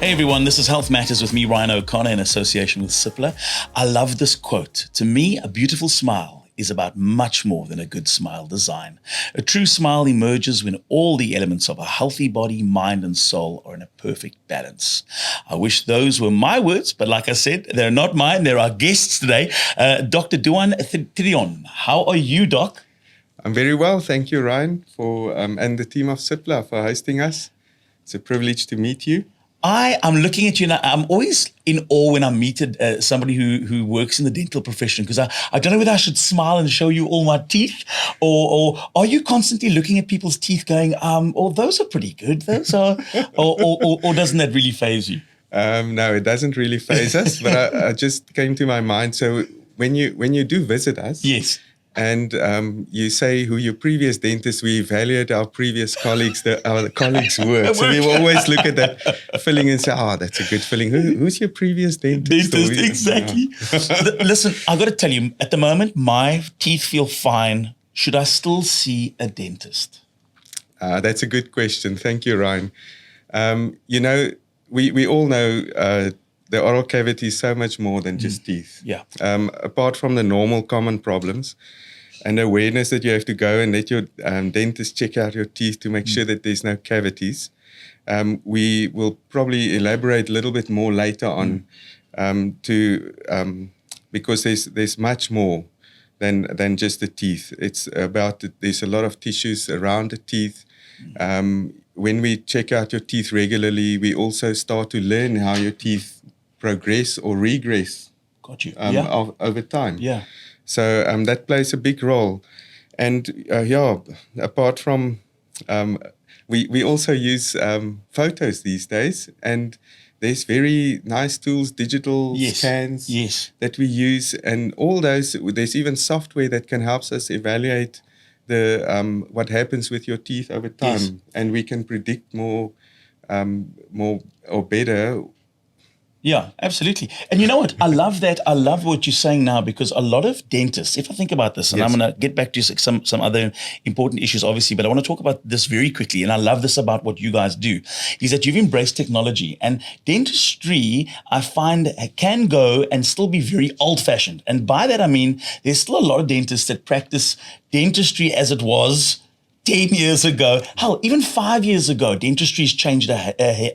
Hey everyone, this is Health Matters with me, Ryan O'Connor, in association with Cipla. I love this quote. To me, a beautiful smile is about much more than a good smile design. A true smile emerges when all the elements of a healthy body, mind, and soul are in a perfect balance. I wish those were my words, but like I said, they're not mine. They're our guests today. Dr. Duan, how are you, Doc? I'm very well, thank you, Ryan, and the team of Cipla for hosting us. It's a privilege to meet you. I am looking at you and I'm always in awe when I meet somebody who works in the dental profession, because I don't know whether I should smile and show you all my teeth, or are you constantly looking at people's teeth going, oh, those are pretty good, those are, or doesn't that really faze you? No, it doesn't really faze us, but I just came to my mind. So when you do visit us, yes, and you say who your previous dentist, we evaluate our previous colleagues, our colleagues' work. So we always look at that filling and say, oh, that's a good filling. Who's your previous dentist? Exactly. Listen, I've got to tell you, at the moment, my teeth feel fine. Should I still see a dentist? That's a good question. Thank you, Ryan. We all know the oral cavity is so much more than just teeth. Yeah. Apart from the normal common problems and awareness that you have to go and let your dentist check out your teeth to make sure that there's no cavities. We will probably elaborate a little bit more later on because there's much more than just the teeth. It's about there's a lot of tissues around the teeth. When we check out your teeth regularly, we also start to learn how your teeth progress or regress. Got you. Over time. Yeah. So that plays a big role. And apart from, we also use photos these days, and there's very nice tools, digital scans that we use, and all those. There's even software that can help us evaluate what happens with your teeth over time, and we can predict more or better. Yeah, absolutely. And you know what? I love that. I love what you're saying now, because a lot of dentists, if I think about this, and I'm going to get back to some other important issues, obviously, but I want to talk about this very quickly. And I love this about what you guys do, is that you've embraced technology. And dentistry, I find, can go and still be very old-fashioned. And by that, I mean, there's still a lot of dentists that practice dentistry as it was 10 years ago, hell, even 5 years ago. Dentistry's changed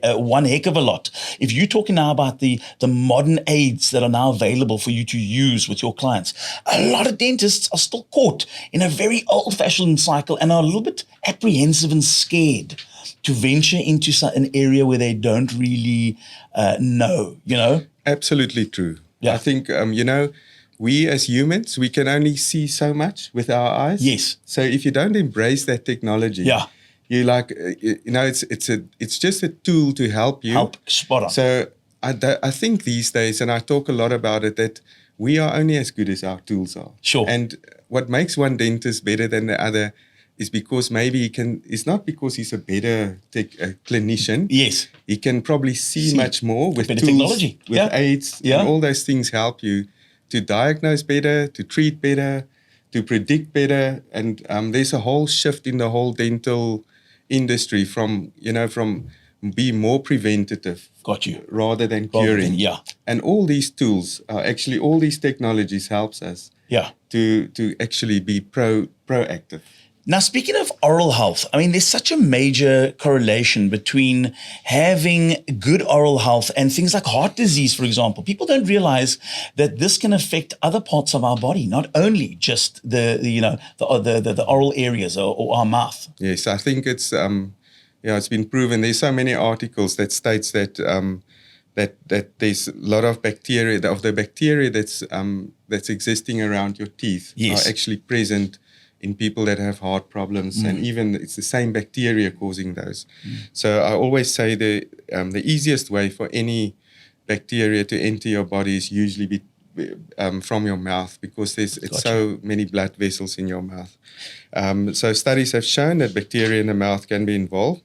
one heck of a lot. If you're talking now about the modern aids that are now available for you to use with your clients, a lot of dentists are still caught in a very old-fashioned cycle and are a little bit apprehensive and scared to venture into an area where they don't really know, you know? Absolutely true. Yeah. I think, we as humans, we can only see so much with our eyes. Yes. So if you don't embrace that technology, you like, it's just a tool to help you. Spot on. So I think these days, and I talk a lot about it, that we are only as good as our tools are. Sure. And what makes one dentist better than the other is because maybe it's not because he's a better clinician. Yes. He can probably see much more with tools, technology. with aids, and all those things help you to diagnose better, to treat better, to predict better. And there's a whole shift in the whole dental industry from be more preventative. Got you. Rather than curing. Yeah. And all these tools, all these technologies helps us to actually be proactive. Now, speaking of oral health, I mean, there's such a major correlation between having good oral health and things like heart disease, for example. People don't realize that this can affect other parts of our body, not only just the oral areas or our mouth. Yes, I think it's been proven. There's so many articles that states that that there's a lot of bacteria, the bacteria that's existing around your teeth are actually present in people that have heart problems, and even it's the same bacteria causing those. So I always say the easiest way for any bacteria to enter your body is usually from your mouth, because it's so many blood vessels in your mouth. So studies have shown that bacteria in the mouth can be involved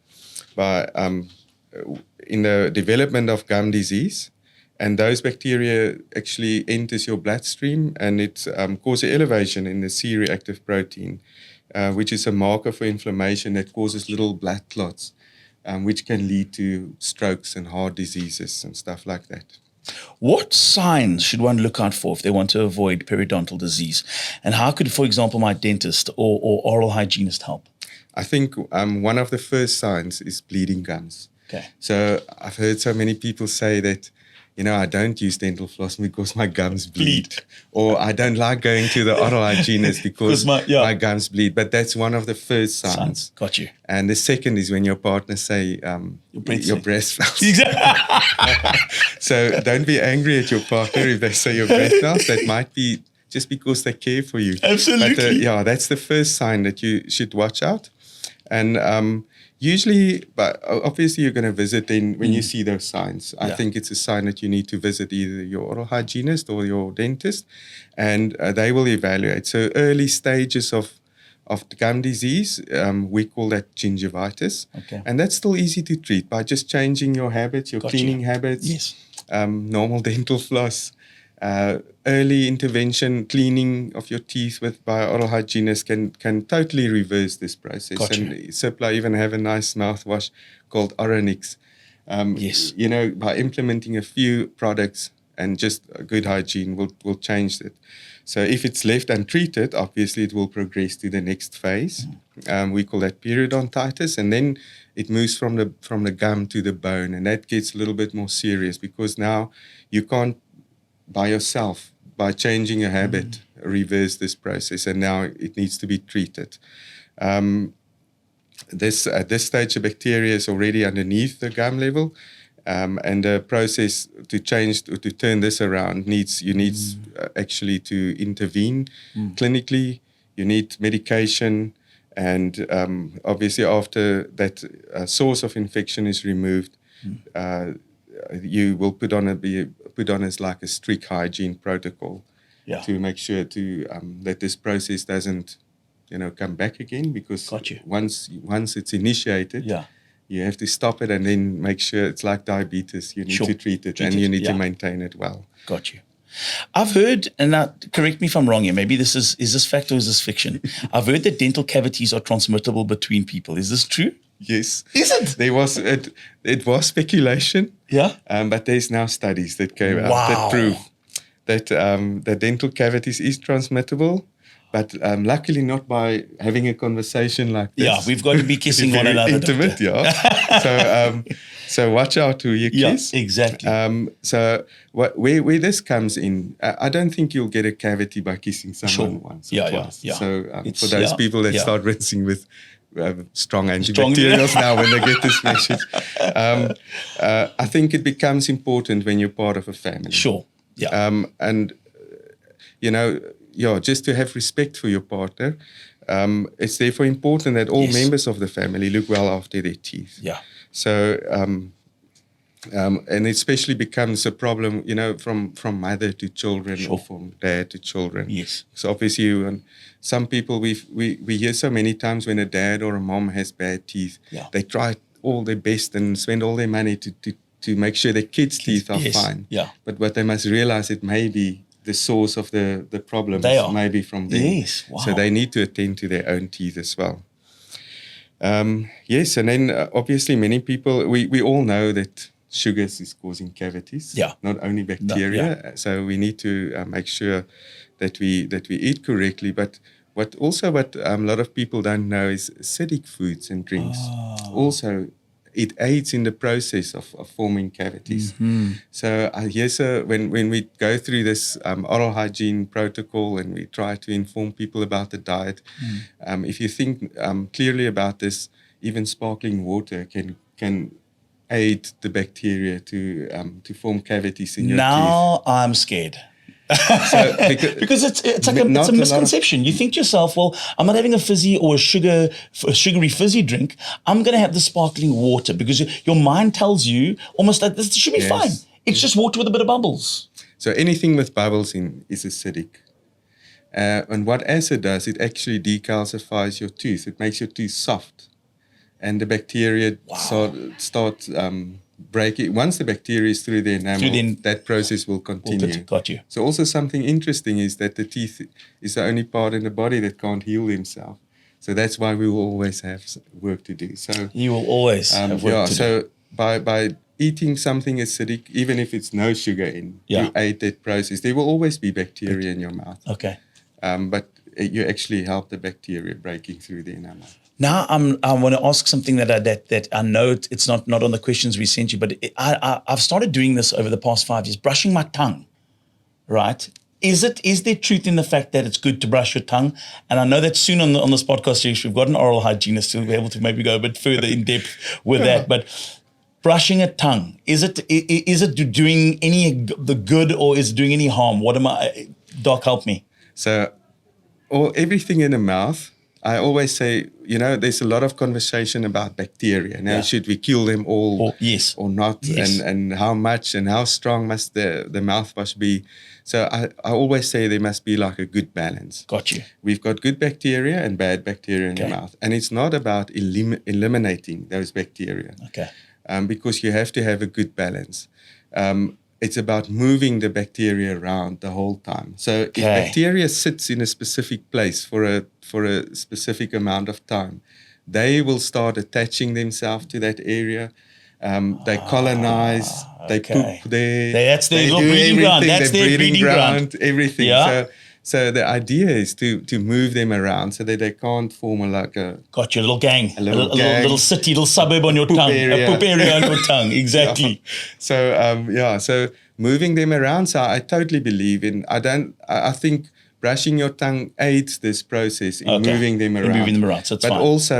in the development of gum disease. And those bacteria actually enters your bloodstream, and it causes elevation in the C-reactive protein, which is a marker for inflammation that causes little blood clots. which can lead to strokes and heart diseases and stuff like that. What signs should one look out for if they want to avoid periodontal disease? And how could, for example, my dentist or oral hygienist help? I think one of the first signs is bleeding gums. Okay. So I've heard so many people say that, I don't use dental floss because my gums bleed. Or I don't like going to the oral hygienist because my gums bleed. But that's one of the first signs. Got you. And the second is when your partner say, your breath smells. Exactly. So don't be angry at your partner if they say your breath smells. That might be just because they care for you. Absolutely. But that's the first sign that you should watch out. And usually, but obviously you're going to visit then when you see those signs. I think it's a sign that you need to visit either your oral hygienist or your dentist, and they will evaluate. So early stages of gum disease, we call that gingivitis. Okay. And that's still easy to treat by just changing your habits, your cleaning habits, normal dental floss, early intervention, cleaning of your teeth by oral hygienist can totally reverse this process. And Cipla even have a nice mouthwash called Oronix. By implementing a few products and just good hygiene will change it. So if it's left untreated, obviously it will progress to the next phase. We call that periodontitis, and then it moves from the gum to the bone, and that gets a little bit more serious because now you can't by yourself, by changing a habit, reverse this process, and now it needs to be treated. At this stage, the bacteria is already underneath the gum level, and the process to turn this around you need actually to intervene clinically. You need medication, and obviously after that source of infection is removed, you will put on as like a strict hygiene protocol to make sure that this process doesn't come back again, because once it's initiated, you have to stop it and then make sure. It's like diabetes, you need to treat it and you need to maintain it well. Got you. I've heard, and now correct me if I'm wrong here, maybe is this fact or is this fiction? I've heard that dental cavities are transmittable between people. Is this true? Yes. Is it? It was speculation. Yeah. But there's now studies that came out that prove that the dental cavities is transmittable, but luckily not by having a conversation like this. Yeah, we've got to be kissing one another. Intimate, So watch out who you kiss. Yeah, exactly. So where this comes in, I don't think you'll get a cavity by kissing someone once or twice. So for those people that start rinsing with strong antibacterials now when they get this message, I think it becomes important when you're part of a family. Sure. Yeah. And just to have respect for your partner. It's therefore important that all members of the family look well after their teeth. Yeah. So, and it especially becomes a problem, from mother to children or from dad to children. Yes. So obviously, some people we hear so many times when a dad or a mom has bad teeth, they try all their best and spend all their money to make sure their kids' teeth are fine. Yeah. But what they must realize, it may be the source of the problem maybe from them. Yes. Wow. So they need to attend to their own teeth as well. Yes, and then obviously many people, we all know that sugars is causing cavities, not only bacteria. So we need to make sure that we eat correctly. But what a lot of people don't know is acidic foods and drinks. Also, it aids in the process of forming cavities. Mm-hmm. So when we go through this oral hygiene protocol and we try to inform people about the diet, if you think clearly about this, even sparkling water can aid the bacteria to form cavities in your teeth. Now I'm scared. Because it's like it's a misconception. You think to yourself, well, I'm not having a fizzy or a sugary fizzy drink. I'm going to have the sparkling water, because your mind tells you almost that this should be fine. It's just water with a bit of bubbles. So anything with bubbles in is acidic. And what acid does, it actually decalcifies your tooth. It makes your tooth soft. And the bacteria start breaking. Once the bacteria is through the enamel, that process will continue. Got you. So also something interesting is that the teeth is the only part in the body that can't heal themselves. So that's why we will always have work to do. So You will always have work to do. so by eating something acidic, even if it's no sugar in, you aid that process. There will always be bacteria in your mouth. Okay. But you actually help the bacteria breaking through the enamel. Now I want to ask something that I know it's not on the questions we sent you, but I've started doing this over the past 5 years, brushing my tongue, right? Is there truth in the fact that it's good to brush your tongue? And I know that soon on this podcast series, we've got an oral hygienist who will be able to maybe go a bit further in depth with that. But brushing a tongue, is it doing any the good or is it doing any harm? Doc, help me. So everything in the mouth, I always say, there's a lot of conversation about bacteria. Now, should we kill them all or not? Yes. And how much and how strong must the mouthwash be? So I always say there must be like a good balance. Got you. We've got good bacteria and bad bacteria in the mouth. And it's not about eliminating those bacteria. Okay. Because you have to have a good balance. It's about moving the bacteria around the whole time. So if bacteria sits in a specific place for a specific amount of time, they will start attaching themselves to that area. They colonize, they poop there. That's their little breeding ground. That's their breeding ground. Everything. Yeah. So the idea is to move them around so that they can't form got your little gang, a little city, little suburb on your tongue, a poop area on your tongue. Exactly. So moving them around. So I totally believe in. I think brushing your tongue aids this process in moving them around. So it's but fine. also,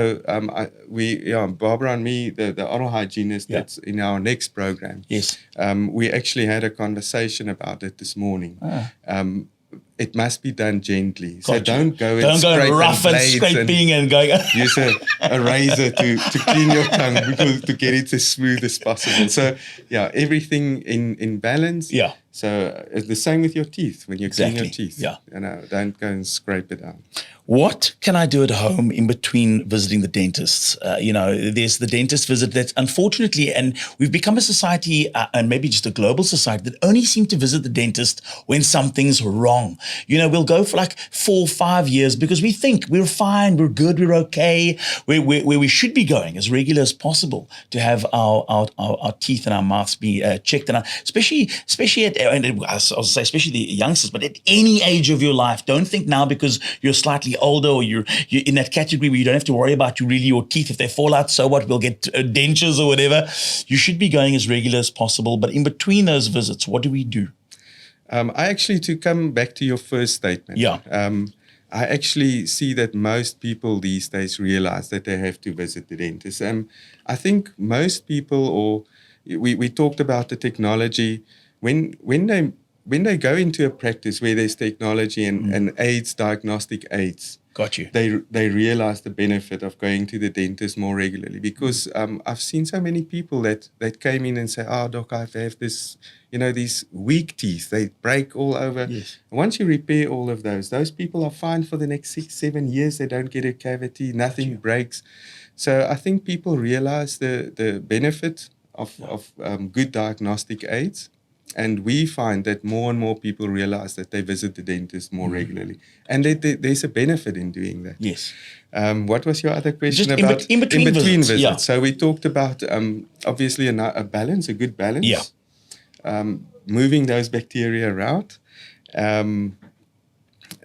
Barbara and me, the oral hygienist that's in our next program. Yes. We actually had a conversation about it this morning. It must be done gently. So don't go rough and scraping and going. Use a razor to clean your tongue to get it as smooth as possible. So everything in balance. Yeah. So it's the same with your teeth when you clean your teeth. Yeah. Don't go and scrape it down. What can I do at home in between visiting the dentists? There's the dentist visit that unfortunately, and we've become a society and maybe just a global society that only seem to visit the dentist when something's wrong. We'll go for like 4 or 5 years because we think we're fine, we're good, we're okay, where we should be going as regular as possible to have our teeth and our mouths be checked. And especially especially the youngsters, but at any age of your life, don't think now because you're slightly older or you're in that category where you don't have to worry about your teeth. If they fall out, so what? We'll get dentures or whatever. You should be going as regular as possible. But in between those visits, what do we do? I actually, to come back to your first statement, I actually see that most people these days realize that they have to visit the dentist. I think most people, we talked about the technology, when they go into a practice where there's technology and aids, diagnostic aids, got you. They realize the benefit of going to the dentist more regularly because I've seen so many people that came in and say, doc, I have this, these weak teeth, they break all over. Yes. Once you repair all of those people are fine for the next 6-7 years. They don't get a cavity, nothing breaks. So I think people realize the benefit of good diagnostic aids. And we find that more and more people realize that they visit the dentist more regularly. And there's a benefit in doing that. Yes. What was your other question just about? In between visits. Yeah. So we talked about, obviously, a balance, a good balance. Yeah. Moving those bacteria out.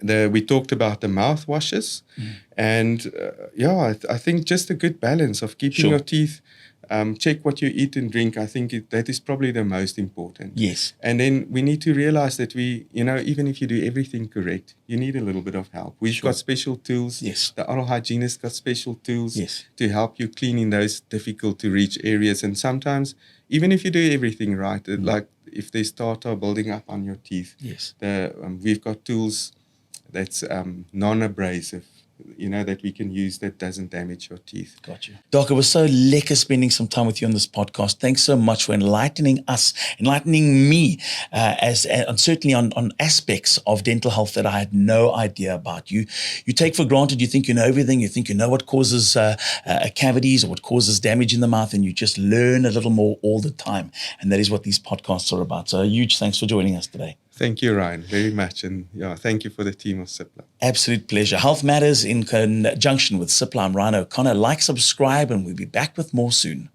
We talked about the mouthwashes. And, I think just a good balance of keeping your teeth. Check what you eat and drink. I think that is probably the most important. Yes. And then we need to realize that even if you do everything correct, you need a little bit of help. We've got special tools. Yes. The oral hygienist got special tools Yes. to help you clean in those difficult to reach areas. And sometimes, even if you do everything right, like if there's tartar building up on your teeth, yes, we've got tools that's non-abrasive, that we can use that doesn't damage your teeth. Got you. Doc, it was so lekker spending some time with you on this podcast. Thanks so much for enlightening me, and certainly on aspects of dental health that I had no idea about. You take for granted, you think you know everything, you think you know what causes cavities or what causes damage in the mouth, and you just learn a little more all the time. And that is what these podcasts are about. So a huge thanks for joining us today. Thank you, Ryan, very much. And yeah, thank you for the team of Cipla. Absolute pleasure. Health Matters in conjunction with Cipla. I'm Ryan O'Connor. Like, subscribe, and we'll be back with more soon.